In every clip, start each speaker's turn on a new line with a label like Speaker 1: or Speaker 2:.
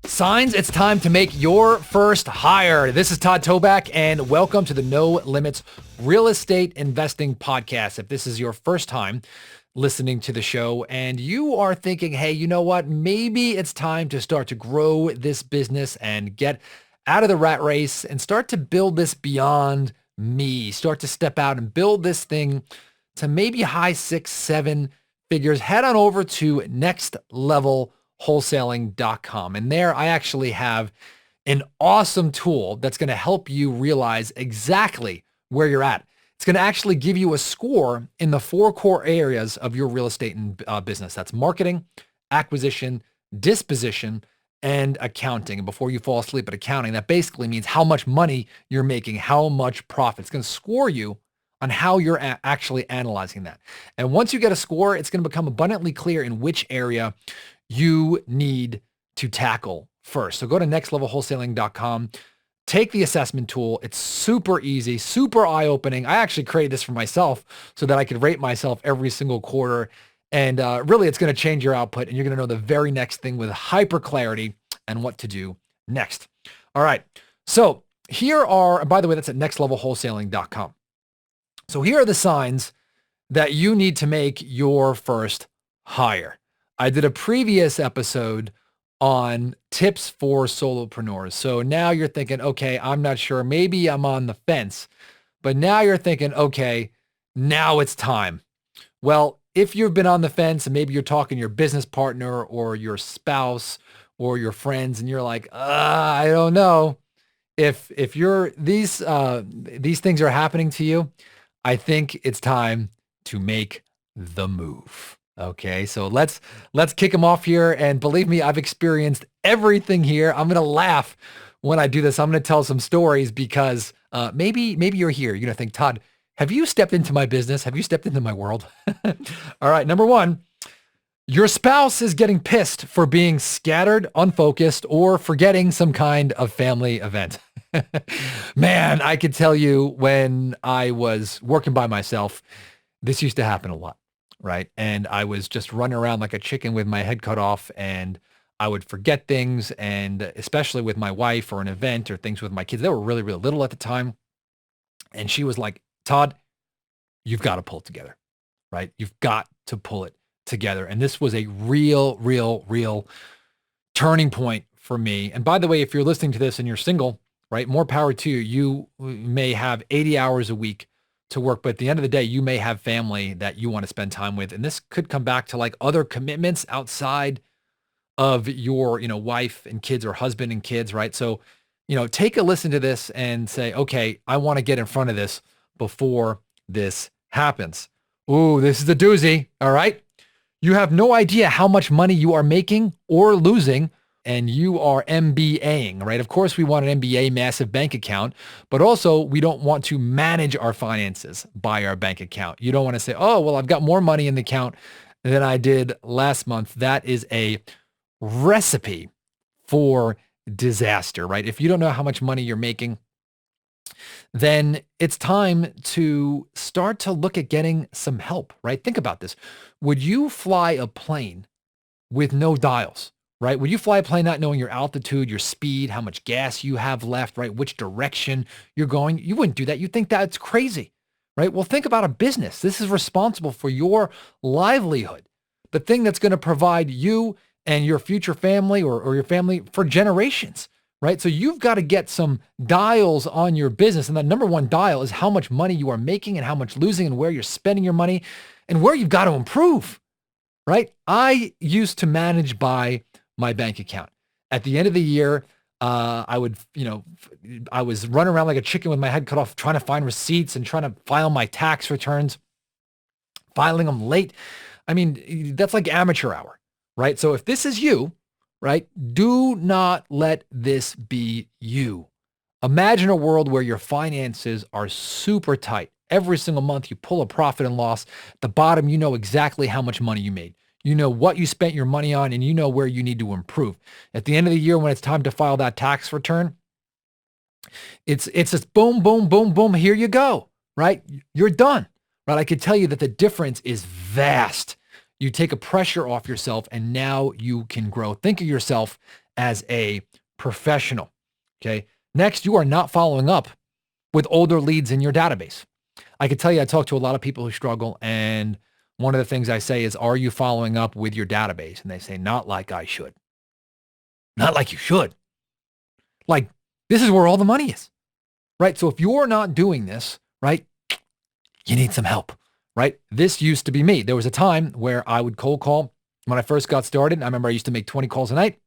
Speaker 1: Signs, it's time to make your first hire. This is Todd Toback, and welcome to the No Limits Real Estate Investing Podcast. If this is your first time listening to the show and you are thinking, hey, you know what? Maybe it's time to start to grow this business and get out of the rat race and start to build this beyond me. Start to step out and build this thing to maybe high 6, 7 figures. Head on over to Next Level Wholesaling.com. And there I actually have an awesome tool that's going to help you realize exactly where you're at. It's going to actually give you a score in the 4 core areas of your real estate and business. That's marketing, acquisition, disposition, and accounting. And before you fall asleep at accounting, that basically means how much money you're making, how much profit. It's going to score you on how you're actually analyzing that. And once you get a score, it's going to become abundantly clear in which area you need to tackle first. So go to nextlevelwholesaling.com, take the assessment tool. It's super easy, super eye-opening. I actually created this for myself so that I could rate myself every single quarter. And really, it's going to change your output, and you're going to know the very next thing with hyper clarity and what to do next. All right. So here are, by the way, that's at nextlevelwholesaling.com. So here are the signs that you need to make your first hire. I did a previous episode on tips for solopreneurs. So now you're thinking, okay, I'm not sure. Maybe I'm on the fence. But now you're thinking, okay, now it's time. Well, if you've been on the fence and maybe you're talking to your business partner or your spouse or your friends and you're like, I don't know. If you're these things are happening to you, I think it's time to make the move. Okay, so let's kick them off here. And believe me, I've experienced everything here. I'm going to laugh when I do this. I'm going to tell some stories because maybe you're here. You're going to think, Todd, have you stepped into my business? Have you stepped into my world? All right, number 1, your spouse is getting pissed for being scattered, unfocused, or forgetting some kind of family event. Man, I could tell you when I was working by myself, this used to happen a lot. Right. And I was just running around like a chicken with my head cut off, and I would forget things. And especially with my wife or an event or things with my kids, they were really, really little at the time. And she was like, Todd, you've got to pull it together. Right. You've got to pull it together. And this was a real turning point for me. And by the way, if you're listening to this and you're single, right, more power to you. You may have 80 hours a week to work, but at the end of the day, you may have family that you want to spend time with. And this could come back to like other commitments outside of your, wife and kids or husband and kids, right? So, take a listen to this and say, okay, I want to get in front of this before this happens. Ooh, this is a doozy. All right. You have no idea how much money you are making or losing, and you are MBAing, right? Of course, we want an MBA, massive bank account, but also we don't want to manage our finances by our bank account. You don't want to say, oh, well, I've got more money in the account than I did last month. That is a recipe for disaster, right? If you don't know how much money you're making, then it's time to start to look at getting some help, right? Think about this. Would you fly a plane with no dials? Right? Would you fly a plane not knowing your altitude, your speed, how much gas you have left, right? Which direction you're going? You wouldn't do that. You think that's crazy, right? Well, think about a business. This is responsible for your livelihood, the thing that's going to provide you and your future family or your family for generations, right? So you've got to get some dials on your business. And that number 1 dial is how much money you are making and how much losing and where you're spending your money and where you've got to improve, right? I used to manage by my bank account. At the end of the year, I was running around like a chicken with my head cut off, trying to find receipts and trying to file my tax returns, filing them late. I mean, that's like amateur hour, right? So if this is you, right, do not let this be you. Imagine a world where your finances are super tight. Every single month you pull a profit and loss. At the bottom, you know exactly how much money you made. You know what you spent your money on, and you know where you need to improve. At the end of the year, when it's time to file that tax return, it's just boom, boom, boom, boom. Here you go, right? You're done, right? I could tell you that the difference is vast. You take a pressure off yourself, and now you can grow. Think of yourself as a professional. Okay. Next, you are not following up with older leads in your database. I can tell you, I talk to a lot of people who struggle, and one of the things I say is, are you following up with your database? And they say, not like I should. Not like you should. Like, this is where all the money is, right? So if you're not doing this, right, you need some help, right? This used to be me. There was a time where I would cold call when I first got started. I remember I used to make 20 calls a night,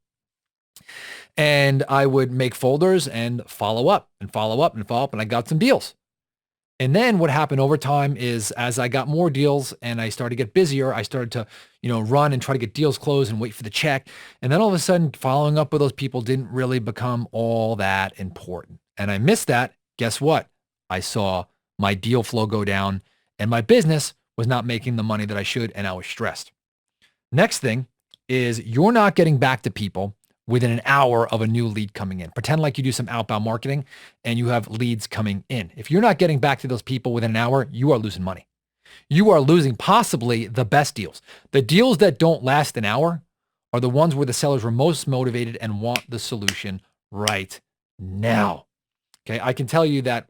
Speaker 1: and I would make folders and follow up and follow up and follow up, and I got some deals. And then what happened over time is, as I got more deals and I started to get busier, I started to, run and try to get deals closed and wait for the check. And then all of a sudden, following up with those people didn't really become all that important. And I missed that. Guess what? I saw my deal flow go down and my business was not making the money that I should, and I was stressed. Next thing is, you're not getting back to people within an hour of a new lead coming in. Pretend like you do some outbound marketing and you have leads coming in. If you're not getting back to those people within an hour, you are losing money. You are losing possibly the best deals. The deals that don't last an hour are the ones where the sellers were most motivated and want the solution right now. Okay. I can tell you that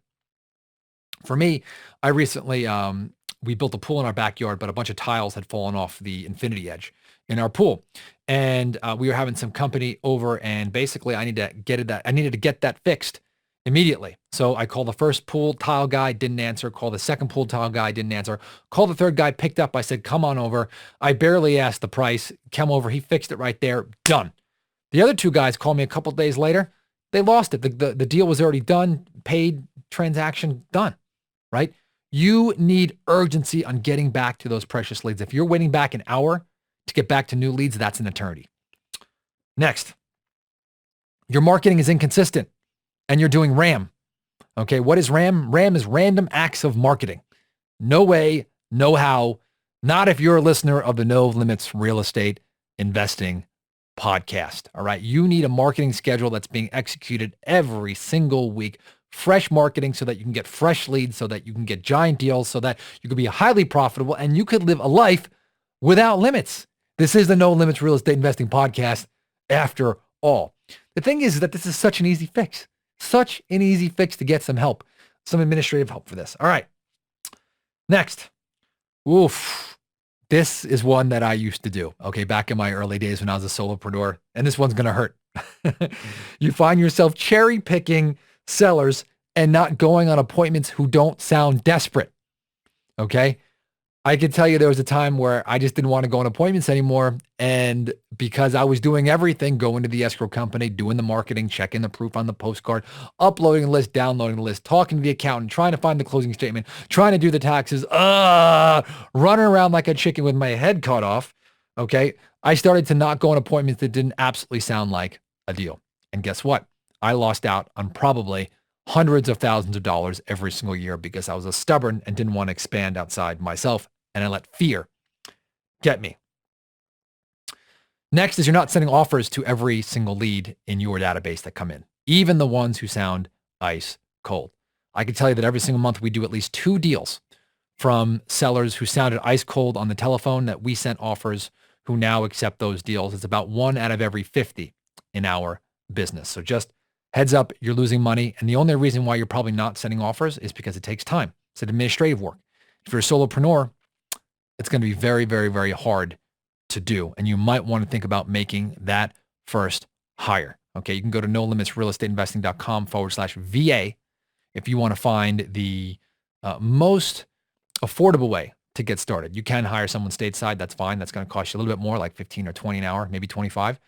Speaker 1: for me, I recently, we built a pool in our backyard, but a bunch of tiles had fallen off the infinity edge in our pool. And we were having some company over, and basically I needed to get that fixed immediately. So I called the first pool tile guy, didn't answer. Called the second pool tile guy, didn't answer. Called the third guy, picked up. I said, come on over. I barely asked the price. Come over. He fixed it right there. Done. The other two guys called me a couple of days later. They lost it. The deal was already done, paid, transaction done, right? You need urgency on getting back to those precious leads. If you're waiting back an hour to get back to new leads, that's an eternity. Next, your marketing is inconsistent and you're doing RAM. Okay, what is RAM? RAM is random acts of marketing. No way, no how, not if you're a listener of the No Limits Real Estate Investing podcast. All right, you need a marketing schedule that's being executed every single week. Fresh marketing so that you can get fresh leads, so that you can get giant deals, so that you can be highly profitable and you could live a life without limits. This is the No Limits Real Estate Investing podcast after all. The thing is that this is such an easy fix to get some help, some administrative help for this. All right. Next. Oof. This is one that I used to do. Okay. Back in my early days when I was a solopreneur, and this one's going to hurt. You find yourself cherry picking sellers and not going on appointments who don't sound desperate. Okay. I can tell you there was a time where I just didn't want to go on appointments anymore. And because I was doing everything, going to the escrow company, doing the marketing, checking the proof on the postcard, uploading the list, downloading the list, talking to the accountant, trying to find the closing statement, trying to do the taxes, running around like a chicken with my head cut off. Okay. I started to not go on appointments that didn't absolutely sound like a deal. And guess what? I lost out on probably hundreds of thousands of dollars every single year because I was a stubborn and didn't want to expand outside myself. And I let fear get me. Next is, you're not sending offers to every single lead in your database that come in, even the ones who sound ice cold. I can tell you that every single month we do at least 2 deals from sellers who sounded ice cold on the telephone that we sent offers who now accept those deals. It's about 1 out of every 50 in our business. So just heads up, you're losing money. And the only reason why you're probably not sending offers is because it takes time. It's administrative work. If you're a solopreneur, it's going to be very, very, very hard to do. And you might want to think about making that first hire. Okay. You can go to nolimitsrealestateinvesting.com/VA if you want to find the most affordable way to get started. You can hire someone stateside. That's fine. That's going to cost you a little bit more, like 15 or 20 an hour, maybe 25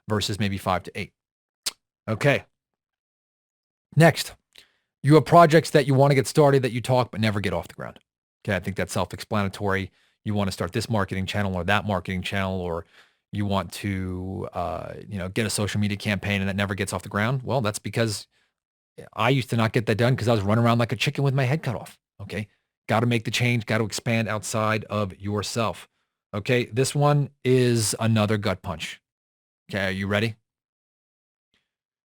Speaker 1: versus maybe 5 to 8. Okay. Next, you have projects that you want to get started, that you talk, but never get off the ground. Okay. I think that's self-explanatory. You want to start this marketing channel or that marketing channel, or you want to, get a social media campaign and it never gets off the ground. Well, that's because I used to not get that done because I was running around like a chicken with my head cut off. Okay. Got to make the change, got to expand outside of yourself. Okay. This one is another gut punch. Okay. Are you ready?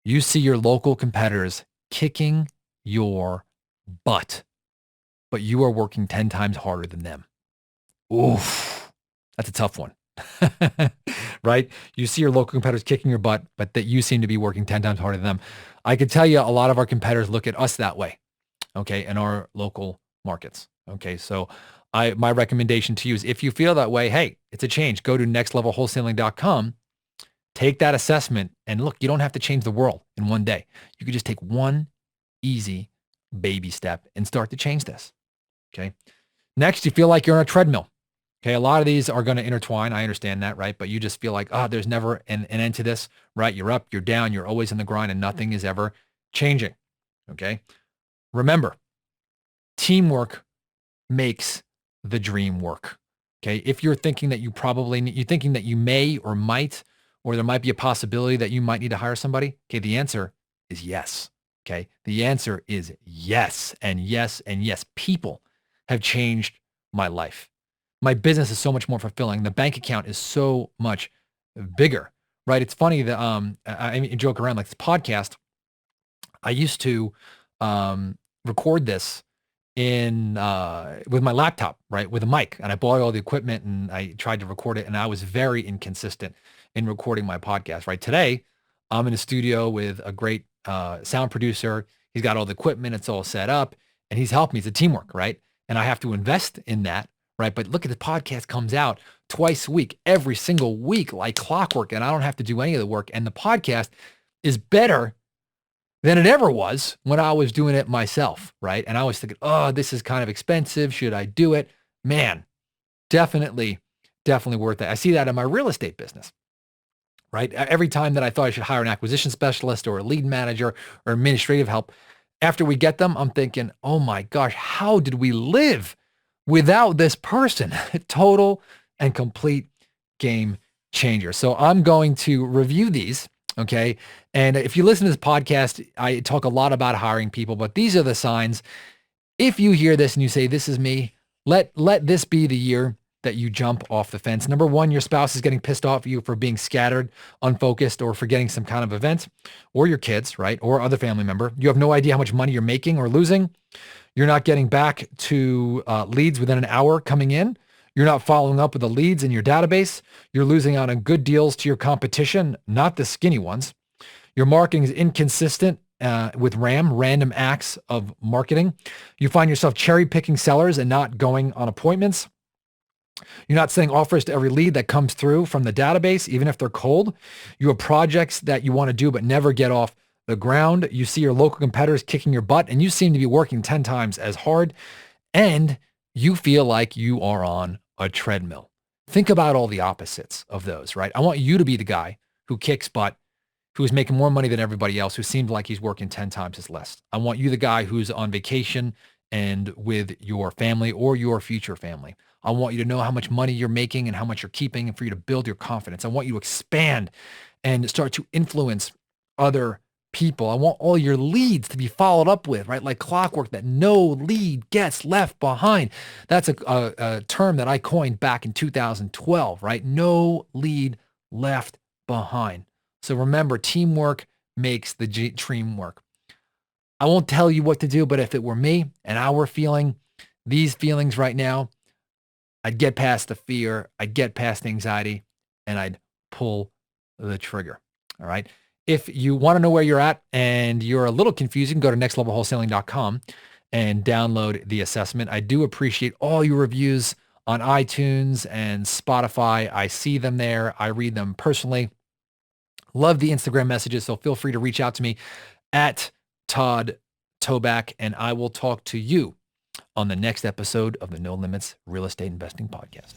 Speaker 1: You see your local competitors kicking your butt, but you are working 10 times harder than them. Oof, that's a tough one, right? You see your local competitors kicking your butt, but that you seem to be working 10 times harder than them. I could tell you a lot of our competitors look at us that way, okay, in our local markets. Okay, so my recommendation to you is if you feel that way, hey, it's a change. Go to nextlevelwholesaling.com, take that assessment, and look, you don't have to change the world in one day. You could just take one easy baby step and start to change this. Okay. Next, you feel like you're on a treadmill. Okay. A lot of these are going to intertwine. I understand that, right? But you just feel like, oh, there's never an end to this, right? You're up, you're down, you're always in the grind and nothing is ever changing. Okay. Remember, teamwork makes the dream work. Okay. If you're thinking that you're thinking that you may or might, or there might be a possibility that you might need to hire somebody. Okay. The answer is yes. Okay. The answer is yes and yes and yes. People have changed my life. My business is so much more fulfilling. The bank account is so much bigger, right? It's funny that I joke around like this podcast. I used to record this in with my laptop, right, with a mic, and I bought all the equipment and I tried to record it, and I was very inconsistent in recording my podcast. Right today, I'm in a studio with a great sound producer. He's got all the equipment; it's all set up, and he's helped me. It's a teamwork, right? And I have to invest in that, right? But look at the podcast comes out twice a week, every single week, like clockwork, and I don't have to do any of the work. And the podcast is better than it ever was when I was doing it myself, right? And I was thinking, oh, this is kind of expensive. Should I do it? Man, definitely worth it. I see that in my real estate business, right? Every time that I thought I should hire an acquisition specialist or a lead manager or administrative help, after we get them, I'm thinking, oh my gosh, how did we live without this person? Total and complete game changer. So I'm going to review these. Okay. And if you listen to this podcast, I talk a lot about hiring people, but these are the signs. If you hear this and you say, this is me, let this be the year that you jump off the fence. Number one, your spouse is getting pissed off at you for being scattered, unfocused, or forgetting some kind of event, or your kids, right? Or other family member. You have no idea how much money you're making or losing. You're not getting back to leads within an hour coming in. You're not following up with the leads in your database. You're losing out on good deals to your competition, not the skinny ones. Your marketing is inconsistent with random acts of marketing. You find yourself cherry picking sellers and not going on appointments. You're not sending offers to every lead that comes through from the database, even if they're cold. You have projects that you want to do but never get off the ground. You see your local competitors kicking your butt and you seem to be working 10 times as hard. And you feel like you are on a treadmill. Think about all the opposites of those, right? I want you to be the guy who kicks butt, who is making more money than everybody else, who seems like he's working 10 times as less. I want you the guy who's on vacation and with your family or your future family. I want you to know how much money you're making and how much you're keeping and for you to build your confidence. I want you to expand and start to influence other people. I want all your leads to be followed up with, right? Like clockwork, that no lead gets left behind. That's a term that I coined back in 2012, right? No lead left behind. So remember, teamwork makes the dream work. I won't tell you what to do, but if it were me and I were feeling these feelings right now, I'd get past the fear, I'd get past the anxiety, and I'd pull the trigger. All right. If you want to know where you're at and you're a little confused, you can go to nextlevelwholesaling.com and download the assessment. I do appreciate all your reviews on iTunes and Spotify. I see them there. I read them personally. Love the Instagram messages, so feel free to reach out to me at Todd Toback, and I will talk to you on the next episode of the No Limits Real Estate Investing Podcast.